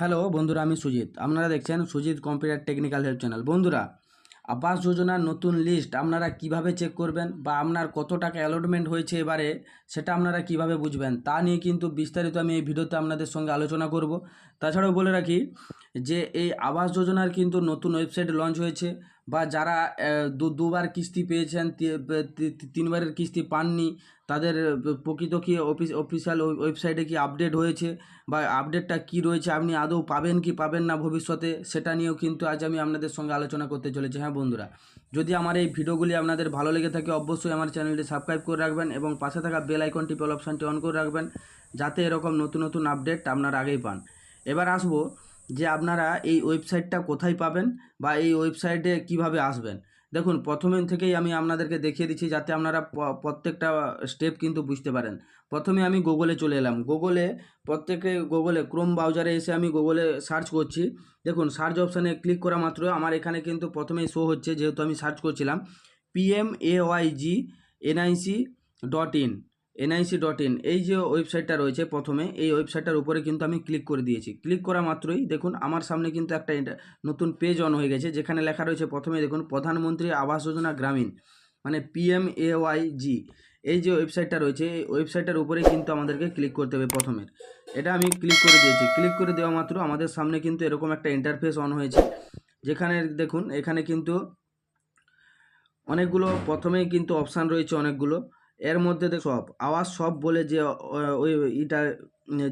Hello বন্ধুরা, আমি সুজিত। আপনারা দেখছেন Sujit computer technical help channel. বন্ধুরা, আবাস যোজনার নতুন লিস্ট আপনারা কিভাবে চেক করবেন বা আপনার কত টাকা অ্যালটমেন্ট হয়েছে এবারে সেটা আপনারা কিভাবে বুঝবেন তা নিয়ে কিন্তু বিস্তারিত আমি এই ভিডিওতে আপনাদের সঙ্গে আলোচনা করব। তাছাড়াও বলে রাখি যে এই আবাস যোজনার কিন্তু নতুন ওয়েবসাইট লঞ্চ হয়েছে, বা যারা দুবার কিস্তি পেয়েছেন, তিনবারের কিস্তি পাননি, তাদের প্রকৃত কি অফিসিয়াল ওয়েবসাইটে কি আপডেট হয়েছে বা আপডেটটা কি রয়েছে, আপনি আদৌ পাবেন কি পাবেন না ভবিষ্যতে, সেটা নিয়েও কিন্তু আজ আমি আপনাদের সঙ্গে আলোচনা করতে চলেছি। হ্যাঁ বন্ধুরা, যদি আমার এই ভিডিওগুলি আপনাদের ভালো লেগে থাকে অবশ্যই আমার চ্যানেলটি সাবস্ক্রাইব করে রাখবেন এবং পাশে থাকা বেল আইকনটি অল অপশানটি অন করে রাখবেন, যাতে এরকম নতুন নতুন আপডেট আপনারা আগেই পান। এবার আসবো যে আপনারা এই ওয়েবসাইটটা কোথায় পাবেন বা এই ওয়েবসাইটে কিভাবে আসবেন। দেখুন, প্রথমে থেকেই আমি আপনাদেরকে দেখিয়ে দিচ্ছি যাতে আপনারা প্রত্যেকটা স্টেপ কিন্তু বুঝতে পারেন। প্রথমে আমি গুগলে চলে এলাম। গুগলে ক্রোম ব্রাউজারে এসে আমি গুগলে সার্চ করছি। দেখুন, সার্চ অপশানে ক্লিক করা মাত্র আমার এখানে কিন্তু প্রথমেই শো হচ্ছে, যেহেতু আমি সার্চ করছিলাম PMAYG NIC dot in NIC.in, এই যে ওয়েবসাইটটা রয়েছে প্রথমে, এই ওয়েবসাইটটার উপরে কিন্তু আমি ক্লিক করে দিয়েছি। ক্লিক করা মাত্রই দেখুন আমার সামনে কিন্তু একটা নতুন পেজ অন হয়ে গেছে, যেখানে লেখা রয়েছে প্রথমে দেখুন প্রধানমন্ত্রী আবাস যোজনা গ্রামীণ, মানে PMAYG। এই যে ওয়েবসাইটটা রয়েছে এই ওয়েবসাইটটার উপরেই কিন্তু আমাদেরকে ক্লিক করতে হবে প্রথমে। এটা আমি ক্লিক করে দিয়েছি। ক্লিক করে দেওয়া মাত্র আমাদের সামনে কিন্তু এরকম একটা ইন্টারফেস অন হয়েছে, যেখানে দেখুন এখানে কিন্তু অনেকগুলো প্রথমেই কিন্তু অপশান রয়েছে অনেকগুলো। এর মধ্যে সব আওয়াজ সব বলে যে ওই এটা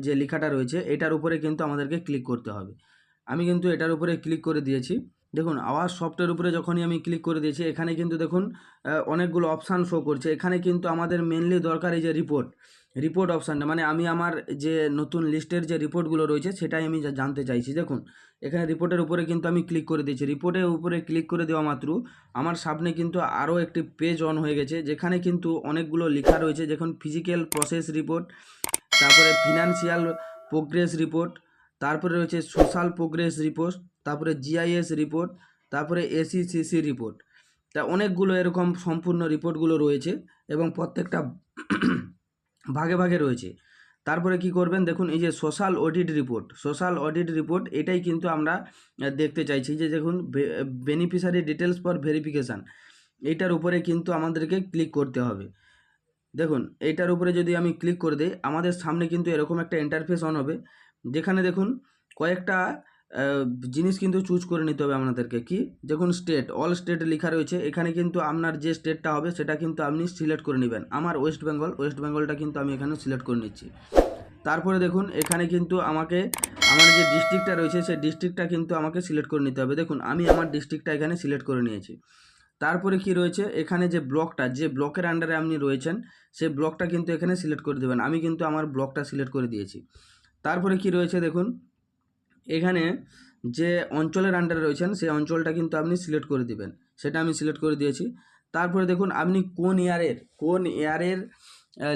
যে লেখাটা রয়েছে এটার উপরে কিন্তু আমাদেরকে ক্লিক করতে হবে। আমি কিন্তু এটার উপরে ক্লিক করে দিয়েছি। দেখুন, আওয়াজ সফটের উপরে যখনই আমি ক্লিক করে দিয়েছি এখানে কিন্তু দেখুন অনেকগুলো অপশান শো করছে। এখানে কিন্তু আমাদের মেনলি দরকার এই যে রিপোর্ট অপশানটা, মানে আমি আমার যে নতুন লিস্টের যে রিপোর্টগুলো রয়েছে সেটাই আমি জানতে চাইছি। দেখুন, এখানে রিপোর্টের উপরে কিন্তু আমি ক্লিক করে দিয়েছি। রিপোর্টের উপরে ক্লিক করে দেওয়া মাত্র আমার সামনে কিন্তু আরও একটি পেজ অন হয়ে গেছে, যেখানে কিন্তু অনেকগুলো লেখা রয়েছে। দেখুন, ফিজিক্যাল প্রসেস রিপোর্ট, তারপরে ফিনান্সিয়াল প্রোগ্রেস রিপোর্ট, তারপরে রয়েছে সোশ্যাল প্রোগ্রেস রিপোর্ট, তারপরে GIS রিপোর্ট, তারপরে ACCC রিপোর্ট। তা অনেকগুলো এরকম সম্পূর্ণ রিপোর্টগুলো রয়েছে এবং প্রত্যেকটা ভাগে ভাগে রয়েছে। তারপরে কি করবেন, দেখুন এই যে সোশ্যাল অডিট রিপোর্ট এটাই কিন্তু আমরা দেখতে চাইছি। যে দেখুন, বেনিফিশিয়ারি ডিটেলস ফর ভেরিফিকেশান, এইটার উপরে কিন্তু আমাদেরকে ক্লিক করতে হবে। দেখুন, এইটার উপরে যদি আমি ক্লিক করে দিই আমাদের সামনে কিন্তু এরকম একটা ইন্টারফেস অন হবে, যেখানে দেখুন কয়েকটা জিনিস কিন্তু চুজ করে নিতে হবে আপনাদেরকে। কি দেখুন, অল স্টেট লেখা রয়েছে। এখানে কিন্তু আপনার যে স্টেটটা হবে সেটা কিন্তু আপনি সিলেক্ট করে নেবেন। আমার ওয়েস্ট বেঙ্গলটা কিন্তু আমি এখানে সিলেক্ট করে নিচ্ছি। তারপরে দেখুন এখানে কিন্তু আমাকে আমার যে ডিস্ট্রিক্টটা রয়েছে সেই ডিস্ট্রিক্টটা কিন্তু আমাকে সিলেক্ট করে নিতে হবে। দেখুন, আমি আমার ডিস্ট্রিক্টটা এখানে সিলেক্ট করে নিয়েছি। তারপরে কি রয়েছে, এখানে যে ব্লকের আন্ডারে আপনি রয়েছেন সেই ব্লকটা কিন্তু এখানে সিলেক্ট করে দেবেন। আমি কিন্তু আমার ব্লকটা সিলেক্ট করে দিয়েছি। তারপরে কি রয়েছে দেখুন, এখানে যে অঞ্চলের আন্ডারে রয়েছেন সেই অঞ্চলটা কিন্তু আপনি সিলেক্ট করে দিবেন, সেটা আমি সিলেক্ট করে দিয়েছি। তারপরে দেখুন আপনি কোন ইয়ারের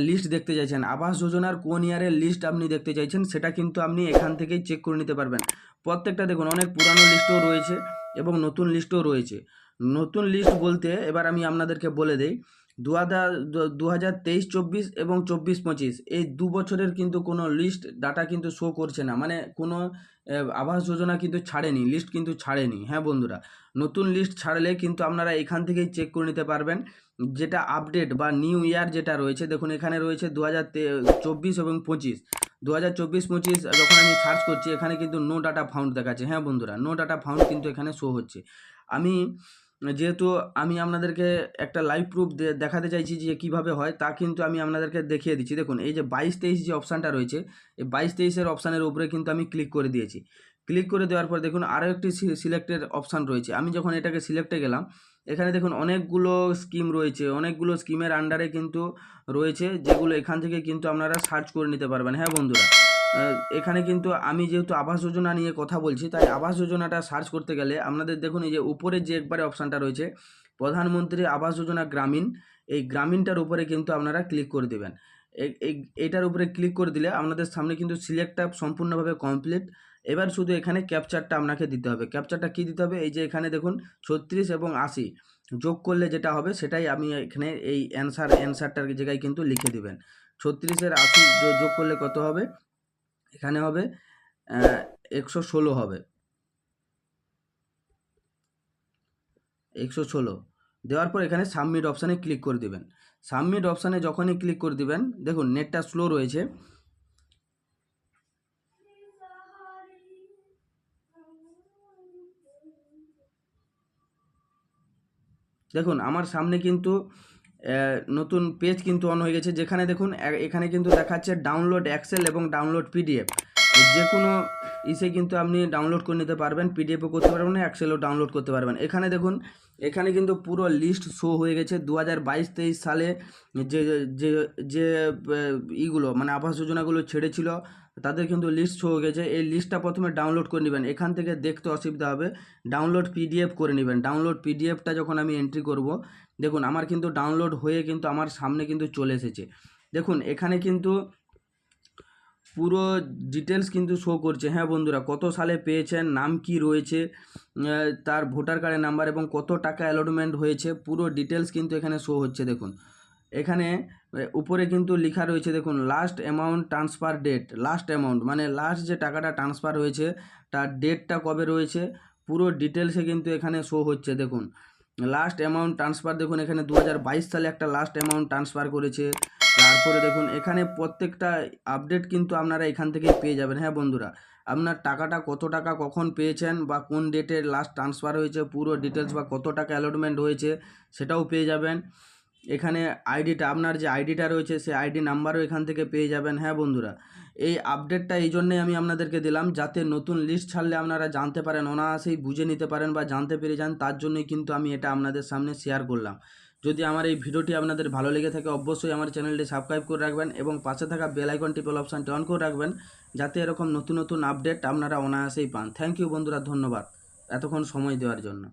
লিস্ট দেখতে চাইছেন, আবাস যোজনার কোন ইয়ারের লিস্ট আপনি দেখতে চাইছেন সেটা কিন্তু আপনি এখান থেকেই চেক করে নিতে পারবেন। প্রত্যেকটা দেখুন অনেক পুরানো লিস্টও রয়েছে এবং নতুন লিস্টও রয়েছে। নতুন লিস্ট বলতে এবার আমি আপনাদেরকে বলে দেই, 2023-24 এবং 24-25 এই 2 বছরের কিন্তু কোনো লিস্ট ডাটা কিন্তু শো করছে না, মানে কোনো আবাস যোজনা কিন্তু ছাড়েনি, লিস্ট কিন্তু ছাড়েনি। হ্যাঁ বন্ধুরা, নতুন লিস্ট ছাড়লে কিন্তু আপনারা এখান থেকেই চেক করে নিতে পারবেন যেটা আপডেট বা নিউ ইয়ার যেটা রয়েছে। দেখুন এখানে রয়েছে 2024 এবং 25। 2024-25 যখন আমি সার্চ করছি এখানে কিন্তু নো ডাটা ফাউন্ড দেখাচ্ছে। হ্যাঁ বন্ধুরা, নো ডাটা ফাউন্ড কিন্তু এখানে শো হচ্ছে। যেহেতু আমি আপনাদেরকে একটা লাইভ প্রুফ দেখাতে চাইছি যে কীভাবে হয়, তা কিন্তু আমি আপনাদেরকে দেখিয়ে দিচ্ছি। দেখুন এই যে 22-23 যে অপশানটা রয়েছে, এই 22-23-এর অপশানের উপরে কিন্তু আমি ক্লিক করে দিয়েছি। ক্লিক করে দেওয়ার পর দেখুন আরও একটি সিলেক্টের অপশান রয়েছে। আমি যখন এটাকে সিলেক্টে গেলাম, এখানে দেখুন অনেকগুলো স্কিম রয়েছে, অনেকগুলো স্কিমের আন্ডারে কিন্তু রয়েছে, যেগুলো এখান থেকে কিন্তু আপনারা সার্চ করে নিতে পারবেন। হ্যাঁ বন্ধুরা, এখানে কিন্তু আমি যেহেতু আবাস যোজনা নিয়ে কথা বলছি, তাই আবাস যোজনাটা সার্চ করতে গেলে আপনাদের দেখুন এই যে উপরে যে একবারে অপশানটা রয়েছে প্রধানমন্ত্রী আবাস যোজনা গ্রামীণ, এই গ্রামীণটার উপরে কিন্তু আপনারা ক্লিক করে দেবেন। এইটার উপরে ক্লিক করে দিলে আপনাদের সামনে কিন্তু সিলেক্টটা সম্পূর্ণভাবে কমপ্লিট। এবার শুধু এখানে ক্যাপচারটা আপনাকে দিতে হবে। ক্যাপচারটা কী দিতে হবে, এই যে এখানে দেখুন 36 এবং 80 যোগ করলে যেটা হবে সেটাই আমি এখানে এই অ্যান্সারটার জায়গায় কিন্তু লিখে দেবেন। 36 আর 80 যোগ করলে কত হবে, এখানে হবে 116 হবে, 116 দেওয়ার পর এখানে সাবমিট অপশানে ক্লিক করে দেবেন। সাবমিট অপশানে যখনই ক্লিক করে দিবেন, দেখুন নেটটা স্লো রয়েছে। দেখুন আমার সামনে কিন্তু নতুন পেজ কিন্তু অন হয়ে গেছে, যেখানে দেখুন এখানে কিন্তু দেখাচ্ছে ডাউনলোড এক্সেল এবং ডাউনলোড পিডিএফ। যে কোনো ইসে কিন্তু আপনি ডাউনলোড করে নিতে পারবেন, পিডিএফও করতে পারবেন, এক্সেলও ডাউনলোড করতে পারবেন। এখানে দেখুন, এখানে কিন্তু পুরো লিস্ট শো হয়ে গেছে 2022-23 সালে যে যে যে ইগুলো মানে আবাস যোজনাগুলো ছেড়েছিল তাদের কিন্তু লিস্ট শো হয়ে গেছে। এই লিস্টটা প্রথমে ডাউনলোড করে নেবেন, এখান থেকে দেখতে অসুবিধা হবে, ডাউনলোড পিডিএফ করে নেবেন। ডাউনলোড পিডিএফটা যখন আমি এন্ট্রি করব, দেখুন আমার কিন্তু ডাউনলোড হয়ে কিন্তু আমার সামনে কিন্তু চলে এসেছে। দেখুন এখানে কিন্তু পুরো ডিটেলস কিন্তু শো করছে। হ্যাঁ বন্ধুরা, কত সালে পেয়েছেন, নাম কি রয়েছে, তার ভোটার কার্ডের নাম্বার এবং কত টাকা অ্যালটমেন্ট হয়েছে, পুরো ডিটেলস কিন্তু এখানে শো হচ্ছে। দেখুন এখানে উপরে কিন্তু লেখা রয়েছে, দেখুন last amount transfer date, last amount মানে লাস্ট যে টাকাটা ট্রান্সফার হয়েছে তার ডেটটা কবে রয়েছে, পুরো ডিটেলসে কিন্তু এখানে শো হচ্ছে। দেখুন লাস্ট অ্যামাউন্ট ট্রান্সফার, দেখুন এখানে 2022 সালে একটা লাস্ট অ্যামাউন্ট ট্রান্সফার করেছে। তারপরে দেখুন এখানে প্রত্যেকটা আপডেট কিন্তু আপনারা এখান থেকেই পেয়ে যাবেন। হ্যাঁ বন্ধুরা, আপনার টাকাটা কত টাকা কখন পেয়েছেন বা কোন ডেটে লাস্ট ট্রান্সফার হয়েছে, পুরো ডিটেলস বা কত টাকা অ্যালটমেন্ট হয়েছে সেটাও পেয়ে যাবেন। এখানে আইডিটা, আপনার যে আইডিটা রয়েছে সেই আইডি নাম্বারও এখান থেকে পেয়ে যাবেন। হ্যাঁ বন্ধুরা, এই আপডেটটা এই জন্যই আমি আপনাদেরকে দিলাম, যাতে নতুন লিস্ট ছাড়লে আপনারা জানতে পারেন, অনায়াসেই বুঝে নিতে পারেন বা জানতে পেরে যান, তার জন্যই কিন্তু আমি এটা আপনাদের সামনে শেয়ার করলাম। যদি আমার এই ভিডিওটি আপনাদের ভালো লেগে থাকে, অবশ্যই আমার চ্যানেলটি সাবস্ক্রাইব করে রাখবেন এবং পাশে থাকা বেল আইকন টিপল অপশানটি অন করে রাখবেন, যাতে এরকম নতুন নতুন আপডেট আপনারা অনায়াসেই পান। থ্যাংক ইউ বন্ধুরা, ধন্যবাদ এতক্ষণ সময় দেওয়ার জন্য।